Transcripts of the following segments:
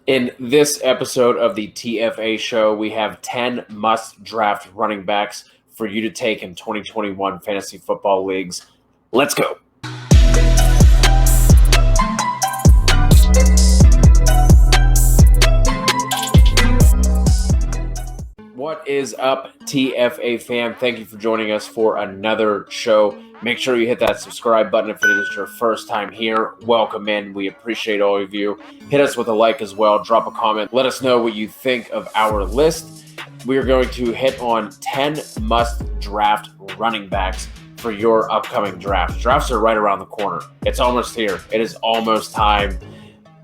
In this episode of the TFA show, we have 10 must-draft running backs for you to take in 2021 fantasy football leagues. Let's go. What is up, TFA fam? Thank you for joining us for another show. Make sure you hit that subscribe button if it is your first time here. Welcome in. We appreciate all of you. Hit us with a like as well. Drop a comment. Let us know what you think of our list. We are going to hit on 10 must-draft running backs for your upcoming draft. Drafts are right around the corner. It's almost here. It is almost time.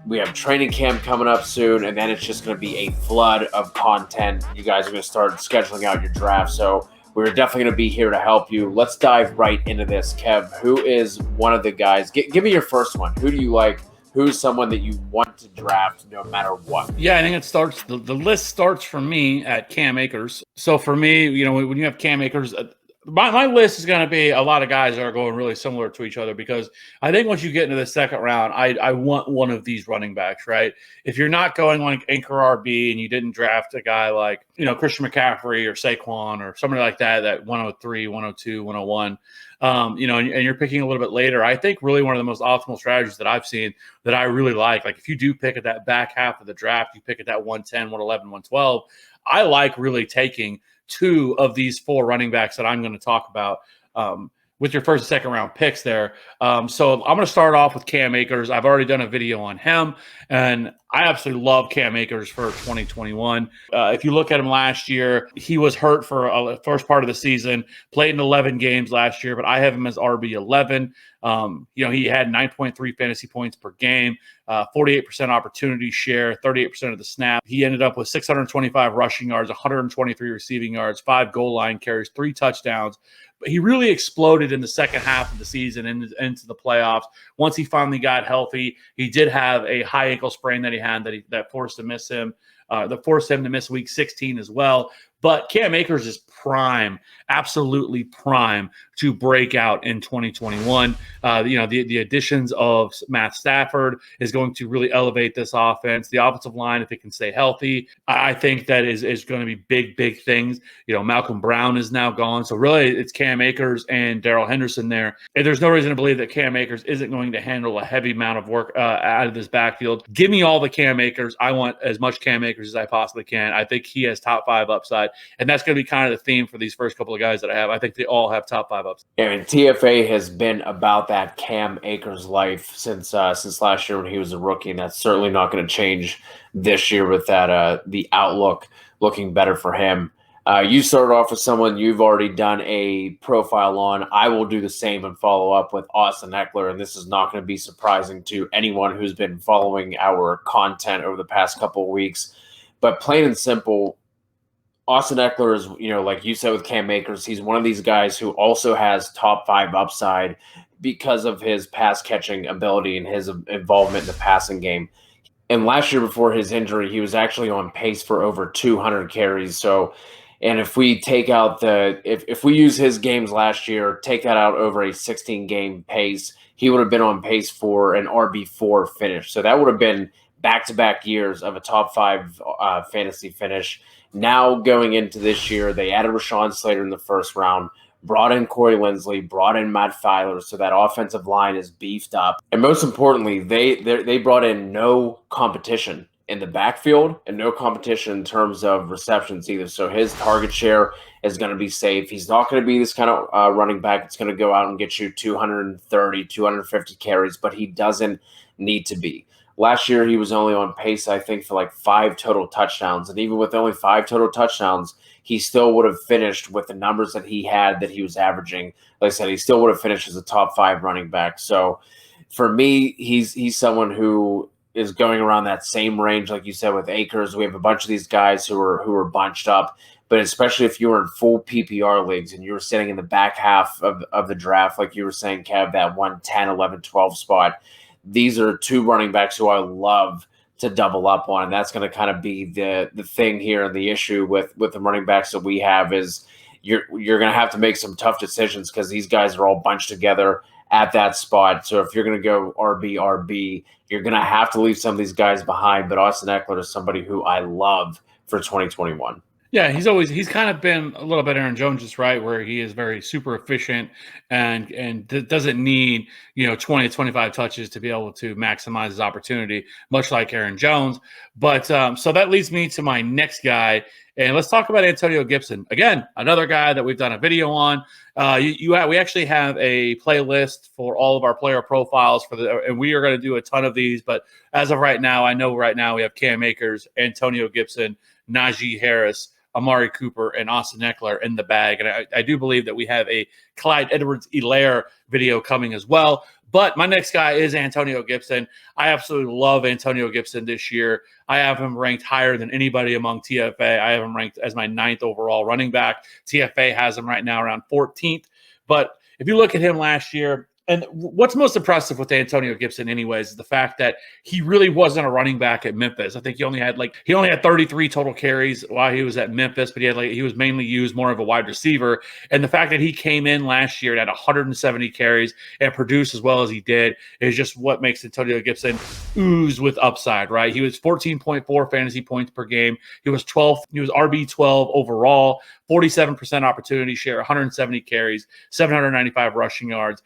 We have training camp coming up soon, and then it's just going to be a flood of content. You guys are going to start scheduling out your draft, so we're definitely going to be here to help you. Let's dive right into this. Kev, who is one of the guys? Give me your first one. Who do you like? Who's someone that you want to draft no matter what? Yeah, I think it starts. The list starts for me at Cam Akers. So for me, when you have Cam Akers, my list is going to be a lot of guys that are going really similar to each other, because I think once you get into the second round, I want one of these running backs, right? If you're not going like anchor RB and you didn't draft a guy like, Christian McCaffrey or Saquon or somebody like that 103, 102, 101, and you're picking a little bit later, I think really one of the most optimal strategies that I've seen that I really like if you do pick at that back half of the draft, you pick at that 110, 111, 112, I like really taking two of these four running backs that I'm going to talk about with your first and second round picks there. So I'm going to start off with Cam Akers. I've already done a video on him, and I absolutely love Cam Akers for 2021. If you look at him last year, he was hurt for the first part of the season, played in 11 games last year, but I have him as RB11. He had 9.3 fantasy points per game, 48% opportunity share, 38% of the snap. He ended up with 625 rushing yards, 123 receiving yards, 5 goal line carries, 3 touchdowns. But he really exploded in the second half of the season and into the playoffs. Once he finally got healthy, he did have a high ankle sprain that he had that forced him to miss week 16 as well. But Cam Akers is prime, absolutely prime to break out in 2021. The additions of Matt Stafford is going to really elevate this offense. The offensive line, if it can stay healthy, I think that is going to be big things. Malcolm Brown is now gone. So really it's Cam Akers and Darrell Henderson there. And there's no reason to believe that Cam Akers isn't going to handle a heavy amount of work out of this backfield. Give me all the Cam Akers. I want as much Cam Akers as I possibly can. I think he has top 5 upside. And that's going to be kind of the theme for these first couple of guys that I have. I think they all have top 5 upside. Yeah, and TFA has been about that Cam Akers life since last year when he was a rookie, and that's certainly not going to change this year with that the outlook looking better for him. You started off with someone you've already done a profile on. I will do the same and follow up with Austin Ekeler, and this is not going to be surprising to anyone who's been following our content over the past couple of weeks. But plain and simple, Austin Ekeler is, like you said with Cam Akers, he's one of these guys who also has top 5 upside because of his pass catching ability and his involvement in the passing game. And last year before his injury, he was actually on pace for over 200 carries. So, and if we take out if we use his games last year, take that out over a 16-game pace, he would have been on pace for an RB4 finish. So that would have been back-to-back years of a top 5 fantasy finish. Now going into this year, they added Rashawn Slater in the first round, brought in Corey Linsley, brought in Matt Filer, so that offensive line is beefed up. And most importantly, they brought in no competition in the backfield and no competition in terms of receptions either. So his target share is going to be safe. He's not going to be this kind of running back that's going to go out and get you 230, 250 carries, but he doesn't need to be. Last year, he was only on pace, I think, for 5 total touchdowns. And even with only 5 total touchdowns, he still would have finished with the numbers that he was averaging. Like I said, he still would have finished as a top 5 running back. So for me, he's someone who is going around that same range, like you said, with Akers. We have a bunch of these guys who are bunched up. But especially if you were in full PPR leagues and you were sitting in the back half of the draft, like you were saying, Kev, that 110, 11, 12 spot, these are 2 running backs who I love to double up on. And that's going to kind of be the thing here. And the issue with the running backs that we have is you're going to have to make some tough decisions because these guys are all bunched together at that spot. So if you're going to go RB, you're going to have to leave some of these guys behind. But Austin Ekeler is somebody who I love for 2021. Yeah, he's kind of been a little bit Aaron Jones, right, where he is very super efficient and doesn't need 20 to 25 touches to be able to maximize his opportunity, much like Aaron Jones. But so that leads me to my next guy, and let's talk about Antonio Gibson. Again, another guy that we've done a video on. We actually have a playlist for all of our player profiles and we are going to do a ton of these. But as of right now, I know right now we have Cam Akers, Antonio Gibson, Najee Harris, Amari Cooper, and Austin Ekeler in the bag. And I do believe that we have a Clyde Edwards-Helaire video coming as well. But my next guy is Antonio Gibson. I absolutely love Antonio Gibson this year. I have him ranked higher than anybody among TFA. I have him ranked as my 9th overall running back. TFA has him right now around 14th. But if you look at him last year, and what's most impressive with Antonio Gibson anyways is the fact that he really wasn't a running back at Memphis. I think he only had 33 total carries while he was at Memphis, but he was mainly used more of a wide receiver. And the fact that he came in last year and had 170 carries and produced as well as he did is just what makes Antonio Gibson ooze with upside, right? He was 14.4 fantasy points per game. He was 12th. He was RB12 overall, 47% opportunity share, 170 carries, 795 rushing yards.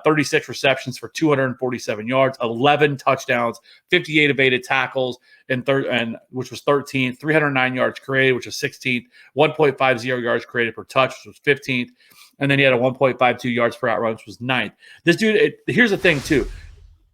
36 receptions for 247 yards, 11 touchdowns, 58 evaded tackles, and which was 13th, 309 yards created, which was 16th, 1.50 yards created per touch, which was 15th, and then he had a 1.52 yards per out run, which was 9th. This dude, here's the thing too.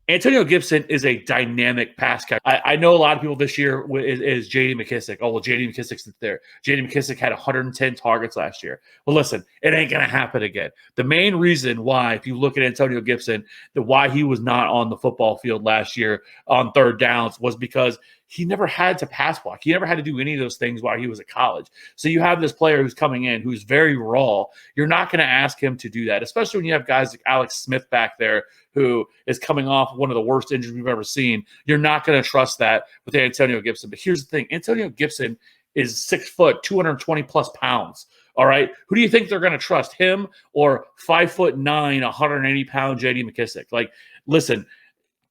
Antonio Gibson is a dynamic pass catcher. I know a lot of people this year is J.D. McKissic. Oh, well, J.D. McKissic's there. J.D. McKissic had 110 targets last year. Well, listen, it ain't going to happen again. The main reason why, if you look at Antonio Gibson, why he was not on the football field last year on third downs was because he never had to pass block. He never had to do any of those things while he was at college. So you have this player who's coming in who's very raw. You're not going to ask him to do that, especially when you have guys like Alex Smith back there who is coming off one of the worst injuries we've ever seen. You're not going to trust that with Antonio Gibson. But here's the thing. Antonio Gibson is 6 foot, 220 plus pounds. All right. Who do you think they're going to trust, him or 5'9", 180 pound J.D. McKissic? Like, listen,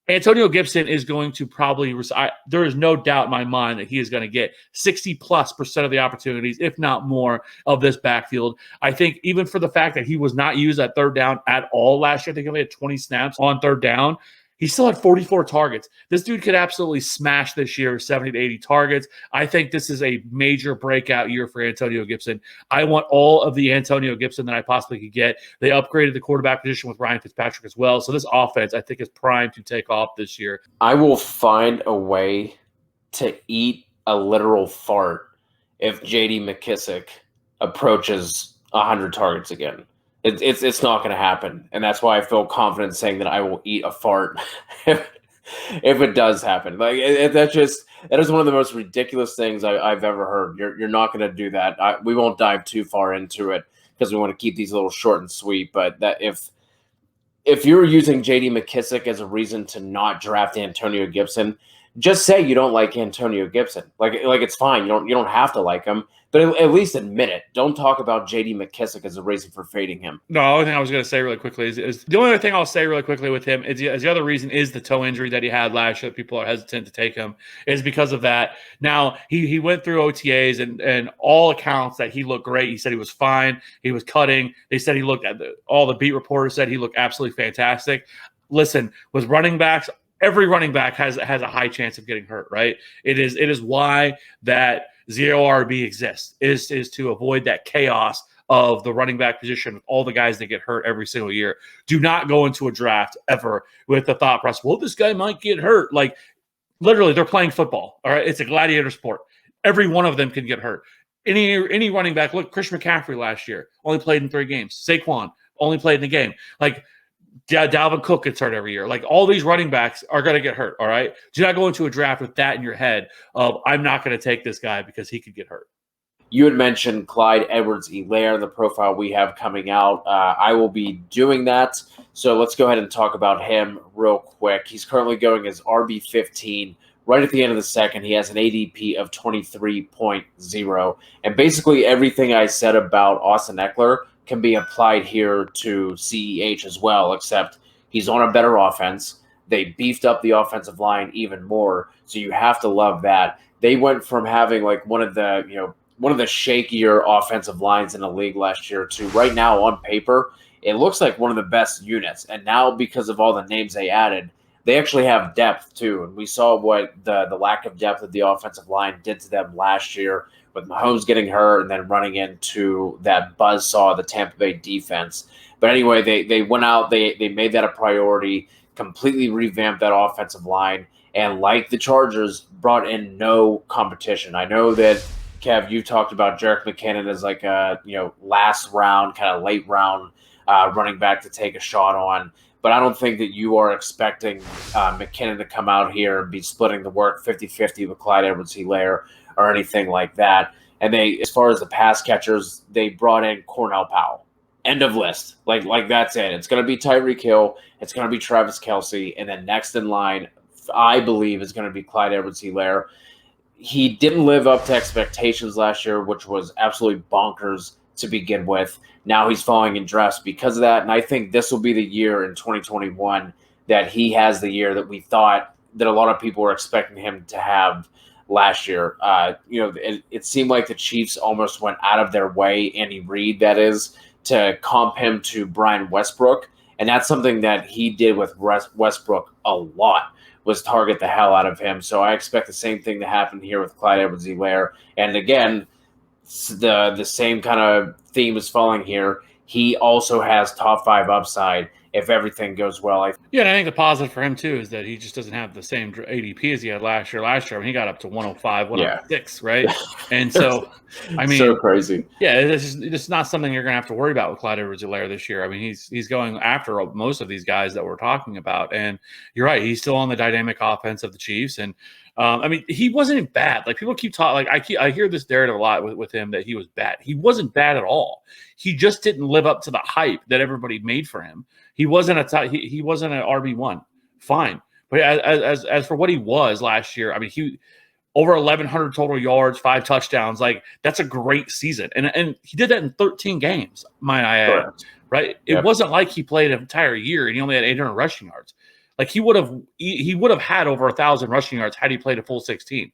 Antonio Gibson is going to probably there is no doubt in my mind that he is going to get 60+% of the opportunities, if not more, of this backfield. I think even for the fact that he was not used at third down at all last year, I think he only had 20 snaps on third down. He still had 44 targets. This dude could absolutely smash this year, 70 to 80 targets. I think this is a major breakout year for Antonio Gibson. I want all of the Antonio Gibson that I possibly could get. They upgraded the quarterback position with Ryan Fitzpatrick as well. So this offense, I think, is primed to take off this year. I will find a way to eat a literal fart if J.D. McKissic approaches 100 targets again. It's not going to happen, and that's why I feel confident saying that I will eat a fart if it does happen. Like that is one of the most ridiculous things I've ever heard. You're not going to do that. We won't dive too far into it because we want to keep these a little short and sweet. But that if you're using J.D. McKissic as a reason to not draft Antonio Gibson, just say you don't like Antonio Gibson. Like it's fine. You don't have to like him. But at least admit it. Don't talk about J.D. McKissic as a reason for fading him. No, the only thing I was going to say really quickly is the only other thing I'll say really quickly with him is the other reason is the toe injury that he had last year. People are hesitant to take him is because of that. Now, he went through OTAs and all accounts that he looked great. He said he was fine. He was cutting. They said he looked at all the beat reporters said he looked absolutely fantastic. Listen, with running backs, every running back has a high chance of getting hurt, right? It is why that zero RB exists, is to avoid that chaos of the running back position with all the guys that get hurt every single year. Do not go into a draft ever with the thought process, well, this guy might get hurt. Like, literally, they're playing football, all right? It's a gladiator sport. Every one of them can get hurt. Any running back, look, Chris McCaffrey last year only played in 3 games. Saquon only played in a game. Like, Dalvin Cook gets hurt every year. Like, all these running backs are going to get hurt, all right? Do not go into a draft with that in your head of, I'm not going to take this guy because he could get hurt. You had mentioned Clyde Edwards-Helaire, the profile we have coming out. I will be doing that. So let's go ahead and talk about him real quick. He's currently going as RB15. Right at the end of the second, he has an ADP of 23.0. And basically everything I said about Austin Ekeler can be applied here to CEH as well, except he's on a better offense. They beefed up the offensive line even more, so you have to love that. They went from having like one of the shakier offensive lines in the league last year to right now on paper, it looks like one of the best units. And now because of all the names they added, they actually have depth too. And we saw what the lack of depth of the offensive line did to them last year with Mahomes getting hurt and then running into that buzzsaw of the Tampa Bay defense. But anyway, they went out, they made that a priority, completely revamped that offensive line, and like the Chargers, brought in no competition. I know that, Kev, you talked about Jerick McKinnon as like a last round, kind of late round running back to take a shot on. But I don't think that you are expecting McKinnon to come out here and be splitting the work 50-50 with Clyde Edwards-Helaire or anything like that. And they, as far as the pass catchers, they brought in Cornell Powell. End of list. Like that's it. It's going to be Tyreek Hill. It's going to be Travis Kelce. And then next in line, I believe, is going to be Clyde Edwards-Helaire. He didn't live up to expectations last year, which was absolutely bonkers to begin with. Now he's falling in drafts because of that. And I think this will be the year in 2021 that he has the year that we thought that a lot of people were expecting him to have last year. It seemed like the Chiefs almost went out of their way, Andy Reid, that is, to comp him to Brian Westbrook. And that's something that he did with Westbrook a lot, was target the hell out of him. So I expect the same thing to happen here with Clyde Edwards-Helaire. And again, the same kind of theme is falling here. He also has top 5 upside if everything goes well. And I think the positive for him too is that he just doesn't have the same ADP as he had last year. Last year, I mean, he got up to 105, 106, right? And so, I mean, so crazy. Yeah, it's just not something you're going to have to worry about with Clyde Edwards-Helaire this year. I mean, he's going after most of these guys that we're talking about, and you're right, he's still on the dynamic offense of the Chiefs, and I mean, he wasn't bad. Like, people keep talking, like I hear this narrative a lot with him that he was bad. He wasn't bad at all. He just didn't live up to the hype that everybody made for him. He wasn't he wasn't an RB1. Fine. But as for what he was last year, I mean, he over 1,100 total yards, 5 touchdowns. Like, that's a great season. And he did that in 13 games, might I add. Correct. Right? It wasn't like he played an entire year and he only had 800 rushing yards. Like, he would have had over 1,000 rushing yards had he played a full 16.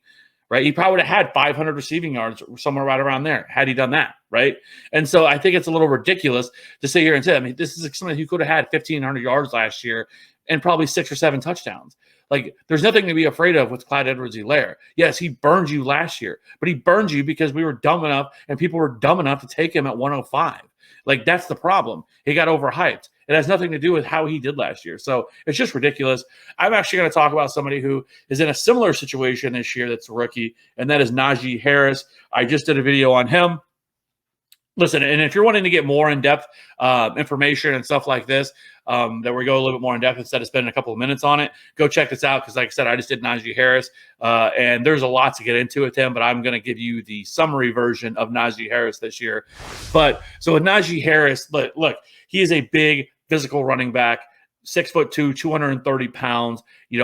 Right? He probably would have had 500 receiving yards, somewhere right around there, had he done that, right? And so I think it's a little ridiculous to sit here and say, I mean, this is somebody who could have had 1,500 yards last year and probably 6 or 7 touchdowns. Like, there's nothing to be afraid of with Clyde Edwards-Helaire. Yes, he burned you last year, but he burned you because we were dumb enough and people were dumb enough to take him at 105. Like, that's the problem. He got overhyped. It has nothing to do with how he did last year. So it's just ridiculous. I'm actually going to talk about somebody who is in a similar situation this year that's a rookie, and that is Najee Harris. I just did a video on him. Listen, and if you're wanting to get more in-depth information and stuff like this, that we go a little bit more in-depth instead of spending a couple of minutes on it, go check this out because, like I said, I just did Najee Harris, and there's a lot to get into with him, but I'm going to give you the summary version of Najee Harris this year. But so with Najee Harris, look, he is a big physical running back, 6'2", 230 pounds. He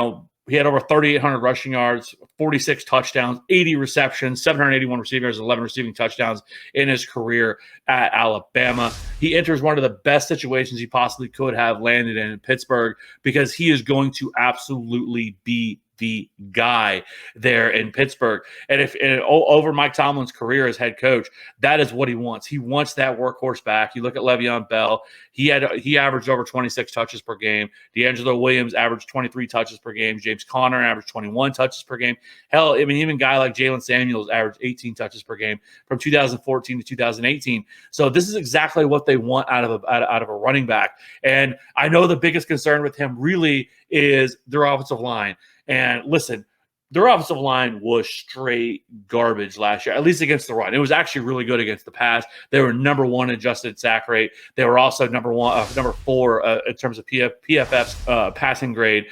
had over 3,800 rushing yards, 46 touchdowns, 80 receptions, 781 receiving yards, 11 receiving touchdowns in his career at Alabama. He enters one of the best situations he possibly could have landed in Pittsburgh because he is going to absolutely be the guy there in Pittsburgh. And over Mike Tomlin's career as head coach, that is what he wants. He wants that workhorse back. You look at Le'Veon Bell, he averaged over 26 touches per game. D'Angelo Williams averaged 23 touches per game. James Conner averaged 21 touches per game. Hell, I mean, even a guy like Jalen Samuels averaged 18 touches per game from 2014 to 2018. So this is exactly what they want out of a running back. And I know the biggest concern with him really is their offensive line. And listen, their offensive line was straight garbage last year, at least against the run. It was actually really good against the pass. They were number 1 adjusted sack rate. They were also number 4 in terms of PFF's passing grade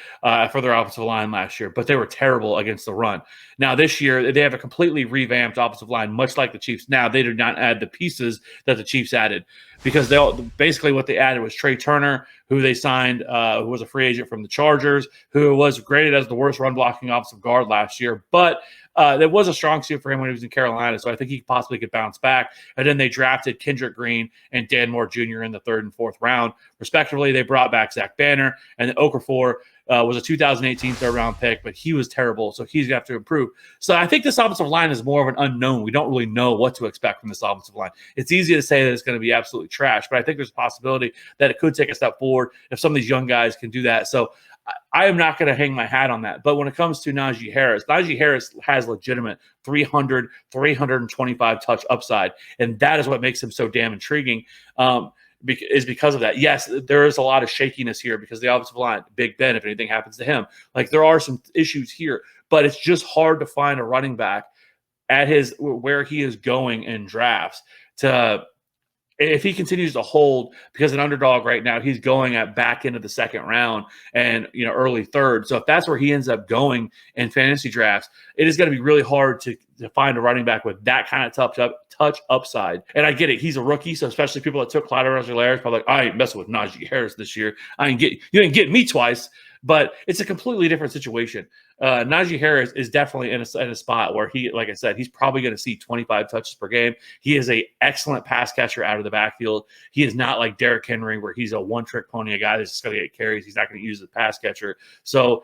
for their offensive line last year. But they were terrible against the run. Now this year they have a completely revamped offensive line, much like the Chiefs. Now they did not add the pieces that the Chiefs added because basically what they added was Trey Turner, who they signed, who was a free agent from the Chargers, who was graded as the worst run blocking offensive guard last year. But That was a strong suit for him when he was in Carolina, so I think he possibly could bounce back. And then they drafted Kendrick Green and Dan Moore Jr. in the 3rd and 4th round, respectively. They brought back Zach Banner, and then Okafor was a 2018 third-round pick, but he was terrible, so he's going to have to improve. So I think this offensive line is more of an unknown. We don't really know what to expect from this offensive line. It's easy to say that it's going to be absolutely trash, but I think there's a possibility that it could take a step forward if some of these young guys can do that. So I am not going to hang my hat on that. But when it comes to Najee Harris has legitimate 300, 325 touch upside, and that is what makes him so damn intriguing. Is because of that. Yes, there is a lot of shakiness here because the offensive line, Big Ben, if anything happens to him, like there are some issues here, but it's just hard to find a running back at where he is going in drafts if he continues to hold, because an underdog right now, he's going at back into the 2nd round and early 3rd. So if that's where he ends up going in fantasy drafts, it is going to be really hard to find a running back with that kind of touch upside. And I get it, he's a rookie, so especially people that took Clyde Edwards-Helaire probably like, I ain't messing with Najee Harris this year. You didn't get me twice. But it's a completely different situation. Najee Harris is definitely in a spot where he, like I said, he's probably going to see 25 touches per game. He is an excellent pass catcher out of the backfield. He is not like Derrick Henry, where he's a one-trick pony, a guy that's just going to get carries. He's not going to use the pass catcher. So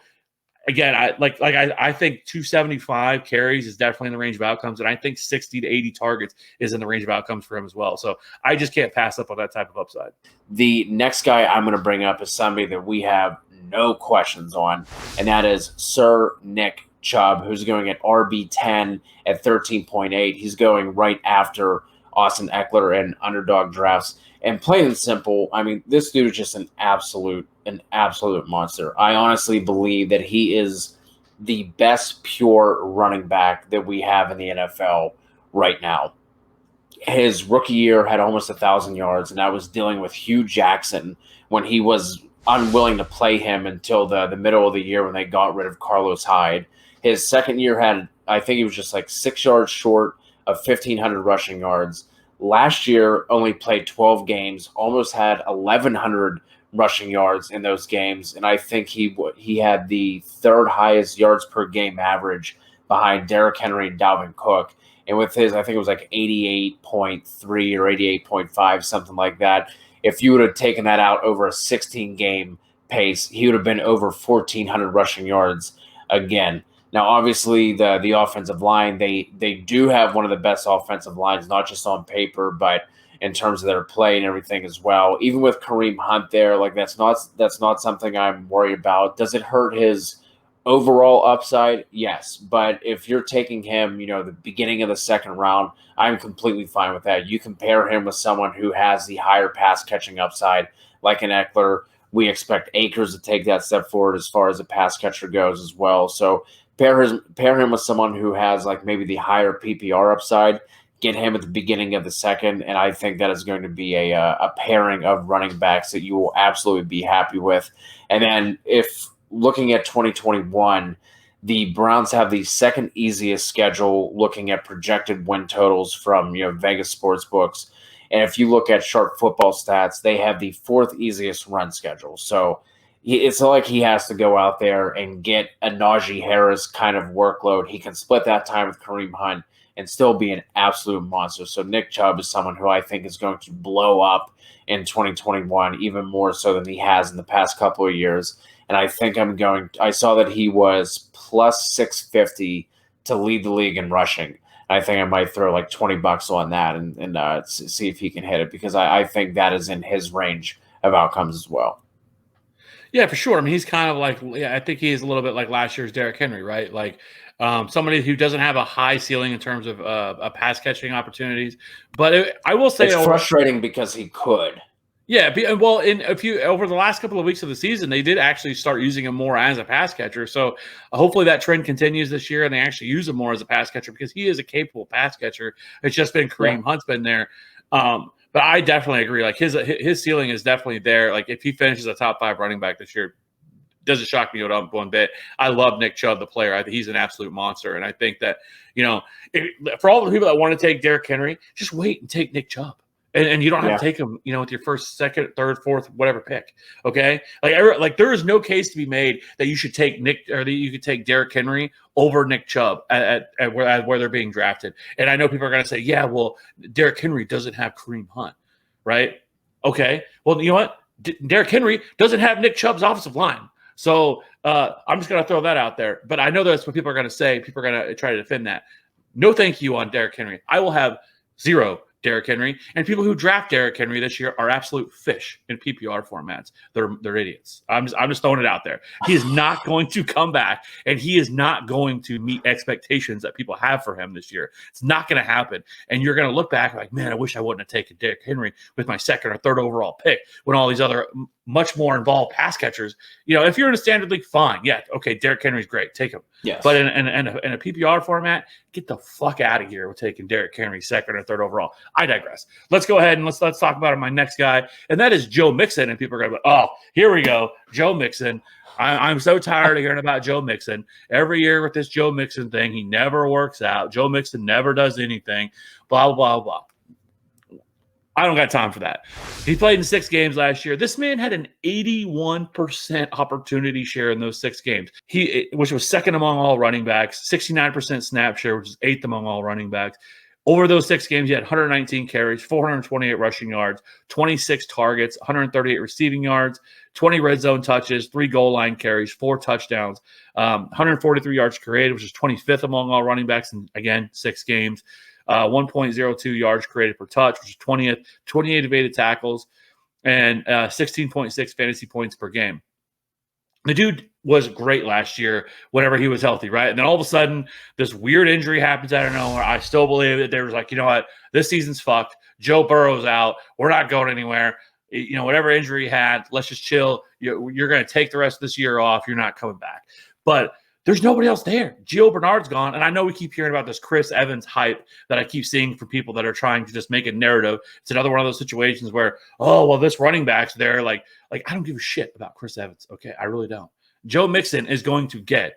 again, I think 275 carries is definitely in the range of outcomes, and I think 60 to 80 targets is in the range of outcomes for him as well. So I just can't pass up on that type of upside. The next guy I'm going to bring up is somebody that we have no questions on, and that is Sir Nick Chubb, who's going at RB10 at 13.8. He's going right after Austin Ekeler in underdog drafts. And plain and simple, I mean, this dude is just an absolute monster. I honestly believe that he is the best pure running back that we have in the NFL right now. His rookie year had almost 1,000 yards, and I was dealing with Hugh Jackson when he was unwilling to play him until the middle of the year when they got rid of Carlos Hyde. His second year had, I think he was just like 6 yards short of 1,500 rushing yards. Last year only played 12 games, almost had 1,100 rushing yards in those games, and I think he had the 3rd highest yards per game average behind Derrick Henry and Dalvin Cook. And with his, I think it was like 88.3 or 88.5, something like that. If you would have taken that out over a 16-game pace, he would have been over 1,400 rushing yards again. Now, obviously, the offensive line, they do have one of the best offensive lines, not just on paper, but in terms of their play and everything as well. Even with Kareem Hunt there, like that's not something I'm worried about. Does it hurt his overall upside? Yes. But if you're taking him, the beginning of the 2nd round, I'm completely fine with that. You compare him with someone who has the higher pass catching upside, like an Ekeler. We expect Akers to take that step forward as far as a pass catcher goes as well. So pair him with someone who has like maybe the higher PPR upside, get him at the beginning of the 2nd, and I think that is going to be a pairing of running backs that you will absolutely be happy with. And then if looking at 2021, the Browns have the 2nd easiest schedule looking at projected win totals from Vegas sports books. And if you look at Sharp Football Stats, they have the 4th easiest run schedule. So it's not like he has to go out there and get a Najee Harris kind of workload. He can split that time with Kareem Hunt and still be an absolute monster. So Nick Chubb is someone who I think is going to blow up in 2021, even more so than he has in the past couple of years. And I think I saw that he was plus 650 to lead the league in rushing. I think I might throw like $20 on that and see if he can hit it, because I think that is in his range of outcomes as well. Yeah, for sure. I mean, he's kind of like, I think he is a little bit like last year's Derrick Henry, right? Like somebody who doesn't have a high ceiling in terms of pass catching opportunities. But I will say it's frustrating because he could. Yeah, well, over the last couple of weeks of the season, they did actually start using him more as a pass catcher. So hopefully that trend continues this year, and they actually use him more as a pass catcher because he is a capable pass catcher. It's just been Kareem Hunt's been there. But I definitely agree. Like his ceiling is definitely there. Like if he finishes a top 5 running back this year, doesn't shock me one bit. I love Nick Chubb, the player. I think he's an absolute monster. And I think that, for all the people that want to take Derrick Henry, just wait and take Nick Chubb. And you don't have to take him, with your first, second, third, fourth, whatever pick. Okay, like there is no case to be made that you should take that you could take Derrick Henry over Nick Chubb at where they're being drafted. And I know people are going to say, yeah, well, Derrick Henry doesn't have Kareem Hunt, right? Okay, well, you know what? Derrick Henry doesn't have Nick Chubb's offensive line. So I'm just going to throw that out there. But I know that's what people are going to say. People are going to try to defend that. No thank you on Derrick Henry. I will have 0 Derrick Henry, and people who draft Derrick Henry this year are absolute fish in PPR formats. They're idiots. I'm just throwing it out there. He is not going to come back, and he is not going to meet expectations that people have for him this year. It's not going to happen. And you're going to look back like, man, I wish I wouldn't have taken Derrick Henry with my second or third overall pick when all these other much more involved pass catchers. If you're in a standard league, fine. Yeah, okay, Derrick Henry's great. Take him. Yes. But in a PPR format, get the fuck out of here with taking Derrick Henry second or third overall. I digress. Let's go ahead and let's talk about my next guy, and that is Joe Mixon. And people are going to go, oh, here we go, Joe Mixon. I'm so tired of hearing about Joe Mixon. Every year with this Joe Mixon thing, he never works out. Joe Mixon never does anything, blah, blah, blah, blah. I don't got time for that. He played in 6 games last year. This man had an 81% opportunity share in those 6 games, which was second among all running backs, 69% snap share, which is 8th among all running backs. Over those 6 games, he had 119 carries, 428 rushing yards, 26 targets, 138 receiving yards, 20 red zone touches, 3 goal line carries, 4 touchdowns, 143 yards created, which is 25th among all running backs in, again, 6 games. 1.02 yards created per touch, which is 20th, 28 evaded tackles, and 16.6 fantasy points per game. The dude was great last year whenever he was healthy, right? And then all of a sudden, this weird injury happens out of nowhere. I still believe that there was like, you know what? This season's fucked. Joe Burrow's out. We're not going anywhere. Whatever injury he had, let's just chill. You're going to take the rest of this year off. You're not coming back. But there's nobody else there. Gio Bernard's gone. And I know we keep hearing about this Chris Evans hype that I keep seeing from people that are trying to just make a narrative. It's another one of those situations where, oh, well, this running back's there. Like I don't give a shit about Chris Evans. Okay, I really don't. Joe Mixon is going to get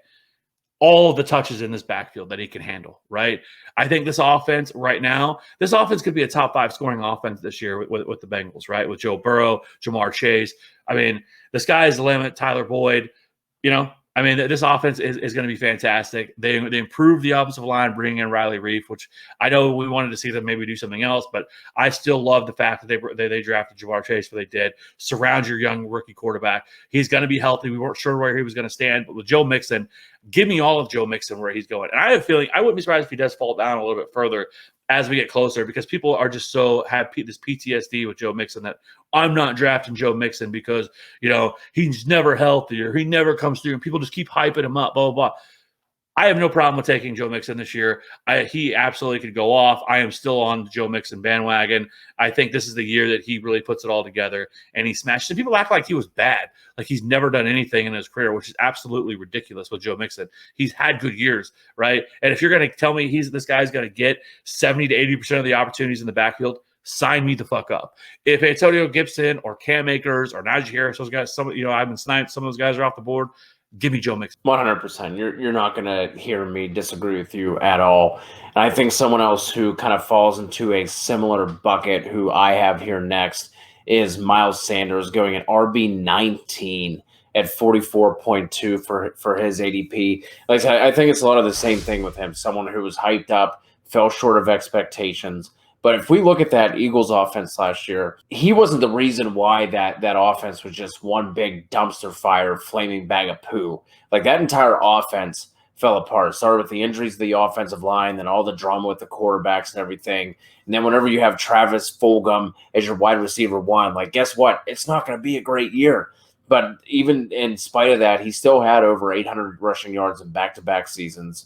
all of the touches in this backfield that he can handle, right? I think this offense right now, this offense could be a top 5 scoring offense this year with the Bengals, right? With Joe Burrow, Jamar Chase. I mean, the sky is the limit. Tyler Boyd, this offense is going to be fantastic. They improved the offensive line, bringing in Riley Reif, which I know we wanted to see them maybe do something else, but I still love the fact that they drafted Jamar Chase, what they did. Surround your young rookie quarterback. He's going to be healthy. We weren't sure where he was going to stand, but with Joe Mixon, give me all of Joe Mixon where he's going. And I have a feeling I wouldn't be surprised if he does fall down a little bit further as we get closer, because people are just have this PTSD with Joe Mixon that I'm not drafting Joe Mixon because, he's never healthy or he never comes through, and people just keep hyping him up, blah, blah, blah. I have no problem with taking Joe Mixon this year. He absolutely could go off. I am still on the Joe Mixon bandwagon. I think this is the year that he really puts it all together and he smashes. And people act like he was bad, like he's never done anything in his career, which is absolutely ridiculous with Joe Mixon. He's had good years, right? And if you're going to tell me this guy's going to get 70 to 80% of the opportunities in the backfield, sign me the fuck up. If Antonio Gibson or Cam Akers or Najee Harris, those guys, I've been sniped, some of those guys are off the board. Give me Joe Mixon. 100%. You're not going to hear me disagree with you at all. And I think someone else who kind of falls into a similar bucket who I have here next is Miles Sanders, going at RB19 at 44.2 for his ADP. Like I think it's a lot of the same thing with him. Someone who was hyped up, fell short of expectations. But if we look at that Eagles offense last year, he wasn't the reason why that offense was just one big dumpster fire, flaming bag of poo. Like that entire offense fell apart. Started with the injuries of the offensive line, then all the drama with the quarterbacks and everything. And then whenever you have Travis Fulgham as your wide receiver 1, like guess what? It's not going to be a great year. But even in spite of that, he still had over 800 rushing yards in back-to-back seasons.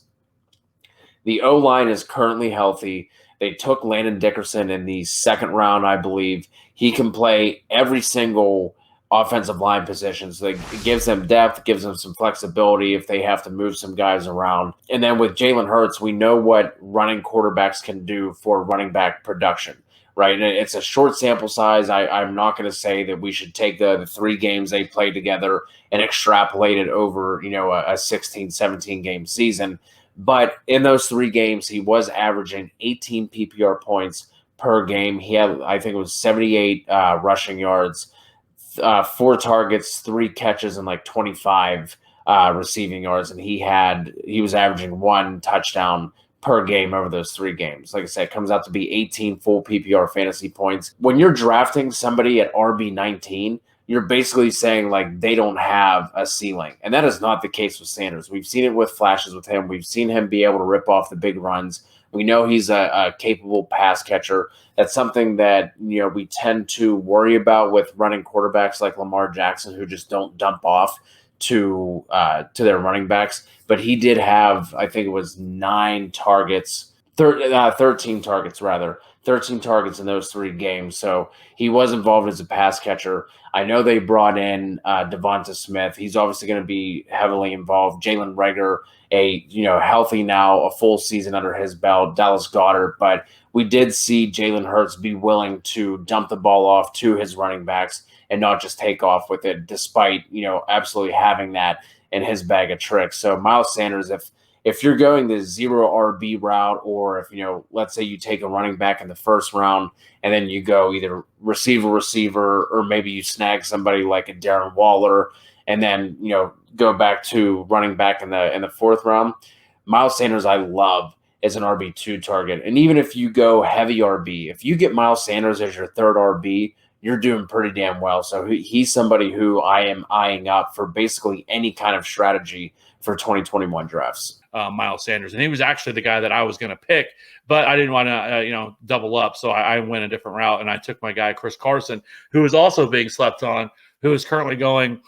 The O-line is currently healthy. They took Landon Dickerson in the 2nd round, I believe. He can play every single offensive line position. So it gives them depth, gives them some flexibility if they have to move some guys around. And then with Jalen Hurts, we know what running quarterbacks can do for running back production, right? And it's a short sample size. I'm not going to say that we should take the 3 games they played together and extrapolate it over, a 16, 17 game season. But in those 3 games, he was averaging 18 PPR points per game. He had, I think it was 78 rushing yards, 4 targets, 3 catches, and like 25 receiving yards. And he was averaging 1 touchdown per game over those 3 games. Like I said, it comes out to be 18 full PPR fantasy points. When you're drafting somebody at RB19, you're basically saying like they don't have a ceiling. And that is not the case with Sanders. We've seen it with flashes with him. We've seen him be able to rip off the big runs. We know he's a capable pass catcher. That's something that, you know, we tend to worry about with running quarterbacks like Lamar Jackson, who just don't dump off to their running backs. But he did have, I think it was 13 targets rather. 13 targets in those 3 games. So he was involved as a pass catcher. I know they brought in Devonta Smith. He's obviously going to be heavily involved. Jalen Reagor, healthy now, a full season under his belt. Dallas Goedert. But we did see Jalen Hurts be willing to dump the ball off to his running backs and not just take off with it, despite, absolutely having that in his bag of tricks. So Miles Sanders, if you're going the 0 RB route, or if, let's say you take a running back in the first round and then you go either receiver, or maybe you snag somebody like a Darren Waller and then, go back to running back in the 4th round, Miles Sanders I love as an RB2 target. And even if you go heavy RB, if you get Miles Sanders as your 3rd RB, you're doing pretty damn well. So he's somebody who I am eyeing up for basically any kind of strategy for 2021 drafts. Miles Sanders. And he was actually the guy that I was going to pick, but I didn't want to, double up. So I went a different route, and I took my guy, Chris Carson, who is also being slept on, who is currently going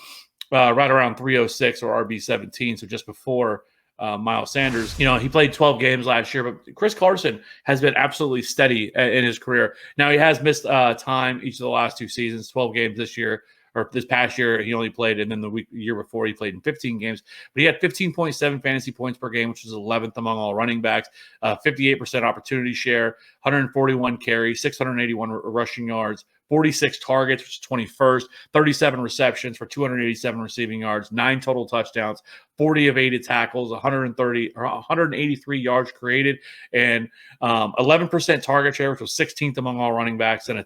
right around 306 or RB17. So just before Miles Sanders. He played 12 games last year, but Chris Carson has been absolutely steady in his career. Now, he has missed time each of the last 2 seasons, 12 games this year, or this past year he only played, and then the year before he played in 15 games. But he had 15.7 fantasy points per game, which is 11th among all running backs, 58% opportunity share, 141 carries, 681 rushing yards, 46 targets, which is 21st, 37 receptions for 287 receiving yards, 9 total touchdowns, 40 evaded tackles, 183 yards created, and 11% target share, which was 16th among all running backs, and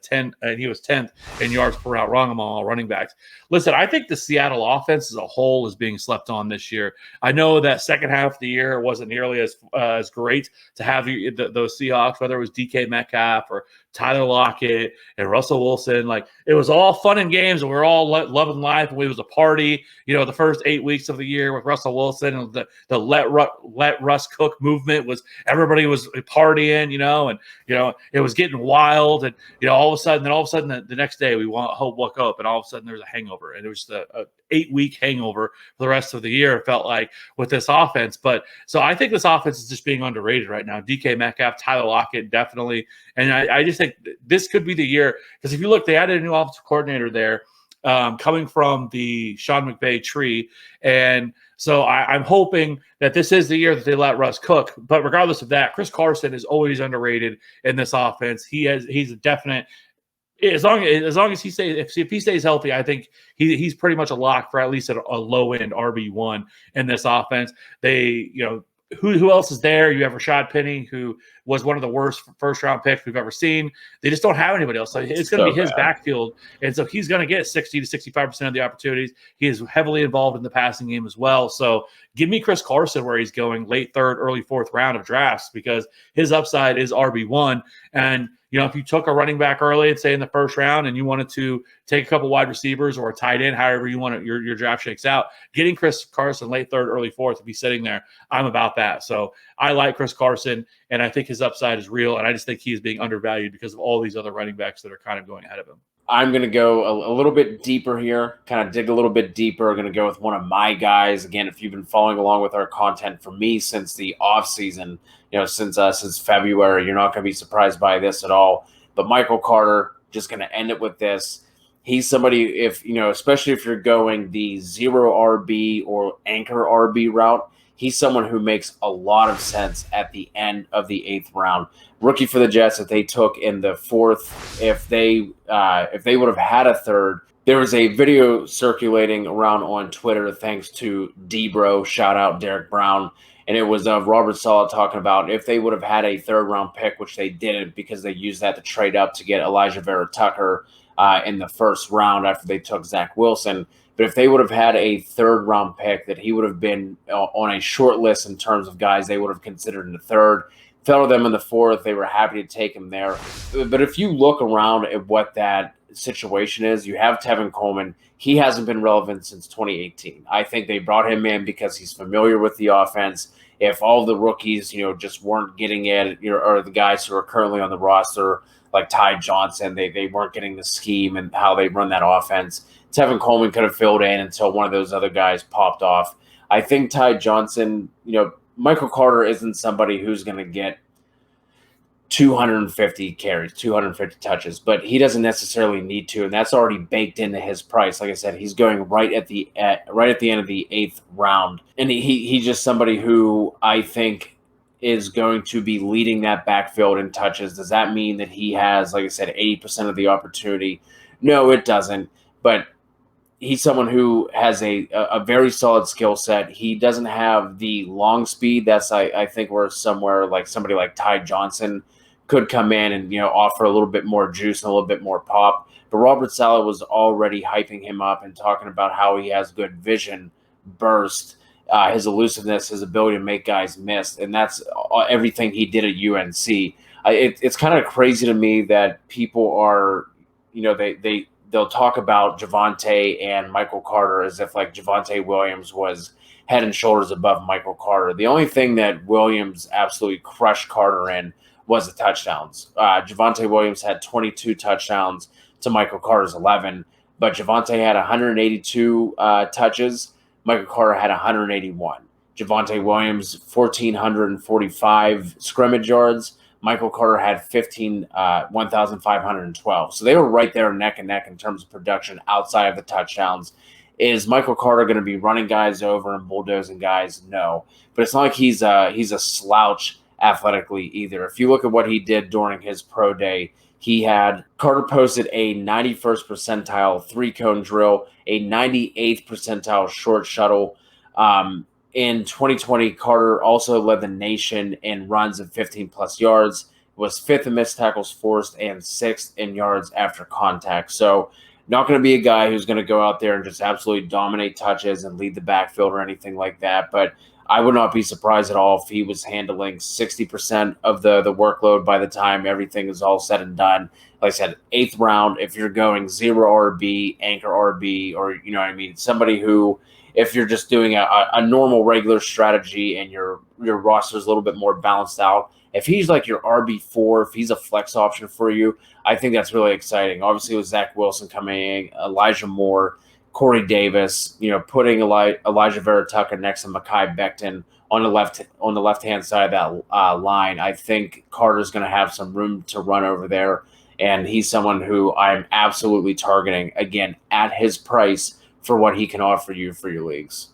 he was 10th in yards per route run among all running backs. Listen, I think the Seattle offense as a whole is being slept on this year. I know that second half of the year wasn't nearly as great to have those Seahawks, whether it was DK Metcalf or Tyler Lockett and Russell Wilson. Like, it was all fun and games, and we were all loving life, and it was a party. The first 8 weeks of the year with Russell Wilson, and the let Russ cook movement was, everybody was partying, and it was getting wild, and all of a sudden the next day we woke up, and all of a sudden there's a hangover, and it was just a 8-week hangover for the rest of the year, it felt like, with this offense. But so I think this offense is just being underrated right now. DK Metcalf, Tyler Lockett, definitely. And I just think this could be the year, because if you look, they added a new offensive coordinator there, coming from the Sean McVay tree. And so I'm hoping that this is the year that they let Russ cook. But regardless of that, Chris Carson is always underrated in this offense. He's a definite. As long as he stays, if he stays healthy, I think he's pretty much a lock for at least a low end RB1 in this offense. They, who else is there? You have Rashad Penny, who was one of the worst first round picks we've ever seen. They just don't have anybody else. So it's going to be his backfield, and so he's going to get 60 to 65% of the opportunities. He is heavily involved in the passing game as well. So give me Chris Carson where he's going, late 3rd, early 4th round of drafts, because his upside is RB1. And if you took a running back early, say in the first round, and you wanted to take a couple wide receivers or a tight end, however you want your draft shakes out, getting Chris Carson late 3rd, early 4th, if he's sitting there, I'm about that. So I like Chris Carson, and I think his upside is real, and I just think he is being undervalued because of all these other running backs that are kind of going ahead of him. I'm going to go a little bit deeper here, kind of dig a little bit deeper. I'm going to go with one of my guys. Again, if you've been following along with our content for me since the offseason, since February, you're not going to be surprised by this at all. But Michael Carter, just going to end it with this. He's somebody, especially if you're going the 0 RB or anchor RB route, he's someone who makes a lot of sense at the end of the 8th round. Rookie for the Jets that they took in the 4th. If they would have had a 3rd, there was a video circulating around on Twitter, thanks to D-Bro, shout out Derek Brown, And it was Robert Saleh talking about if they would have had a third-round pick, which they didn't because they used that to trade up to get Elijah Vera-Tucker in the first round after they took Zach Wilson. But if they would have had a third-round pick, that he would have been on a short list in terms of guys they would have considered in the third. Fell to them in the fourth. They were happy to take him there. But if you look around at what that situation is, you have Tevin Coleman. He hasn't been relevant since 2018. I think they brought him in because he's familiar with the offense. If all the rookies, just weren't getting it, or the guys who are currently on the roster, like Ty Johnson, they weren't getting the scheme and how they run that offense, Tevin Coleman could have filled in until one of those other guys popped off. I think Ty Johnson, Michael Carter isn't somebody who's going to get 250 carries, 250 touches, but he doesn't necessarily need to, and that's already baked into his price. Like I said, he's going right at the end of the 8th round, and he's just somebody who I think is going to be leading that backfield in touches. Does that mean that he has, like I said, 80% of the opportunity? No, it doesn't, but he's someone who has a very solid skill set. He doesn't have the long speed. That's I think where somewhere like somebody like Ty Johnson could come in and offer a little bit more juice and a little bit more pop. But Robert Saleh was already hyping him up and talking about how he has good vision, burst, his elusiveness, his ability to make guys miss, and that's everything he did at UNC. It's kind of crazy to me that people are, they'll talk about Javonte and Michael Carter as if like Javonte Williams was head and shoulders above Michael Carter. The only thing that Williams absolutely crushed Carter in was the touchdowns. Javonte Williams had 22 touchdowns to Michael Carter's 11, but Javonte had 182 touches. Michael Carter had 181. Javonte Williams, 1,445 scrimmage yards. Michael Carter had 1,512. So they were right there neck and neck in terms of production outside of the touchdowns. Is Michael Carter going to be running guys over and bulldozing guys? No. But it's not like he's a slouch athletically either. If you look at what he did during his pro day, Carter posted a 91st percentile 3-cone drill, a 98th percentile short shuttle. In 2020, Carter also led the nation in runs of 15-plus yards, was 5th in missed tackles forced, and 6th in yards after contact. So not going to be a guy who's going to go out there and just absolutely dominate touches and lead the backfield or anything like that, but I would not be surprised at all if he was handling 60% of the workload by the time everything is all said and done. Like I said, 8th round, if you're going 0 RB, anchor RB, or somebody who, if you're just doing a normal regular strategy and your roster is a little bit more balanced out, if he's like your RB4, if he's a flex option for you, I think that's really exciting. Obviously, with Zach Wilson coming in, Elijah Moore, Corey Davis, putting Elijah Vera-Tucker next to Mekhi Becton on the left-hand side of that line, I think Carter's going to have some room to run over there, and he's someone who I'm absolutely targeting, again, at his price for what he can offer you for your leagues.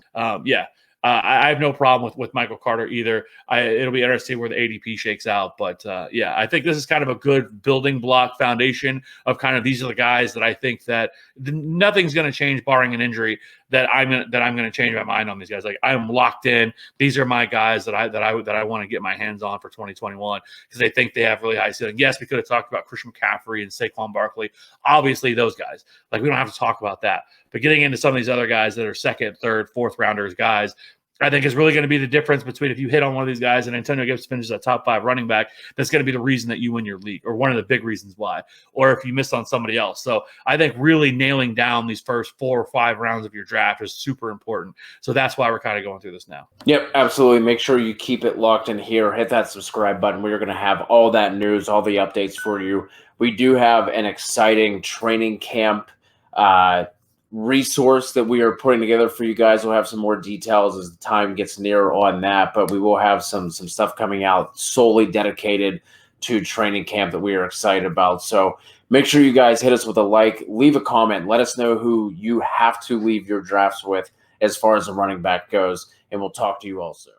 I have no problem with Michael Carter either. It'll be interesting where the ADP shakes out. But, I think this is kind of a good building block foundation of kind of these are the guys that I think that nothing's going to change barring an injury that I'm going to change my mind on these guys. Like I'm locked in. These are my guys that I want to get my hands on for 2021 because they think they have really high ceiling. Yes, we could have talked about Christian McCaffrey and Saquon Barkley. Obviously, those guys. Like we don't have to talk about that. But getting into some of these other guys that are 2nd, 3rd, 4th rounders guys, I think is really going to be the difference between if you hit on one of these guys and Antonio Gibson finishes a top 5 running back, that's going to be the reason that you win your league or one of the big reasons why, or if you missed on somebody else. So I think really nailing down these first 4 or 5 rounds of your draft is super important. So that's why we're kind of going through this now. Yep, absolutely. Make sure you keep it locked in here. Hit that subscribe button. We're going to have all that news, all the updates for you. We do have an exciting training camp resource that we are putting together for you guys. We'll have some more details as the time gets near on that, but we will have some stuff coming out solely dedicated to training camp that we are excited about. So make sure you guys hit us with a like, leave a comment, let us know who you have to leave your drafts with as far as the running back goes, and we'll talk to you all soon.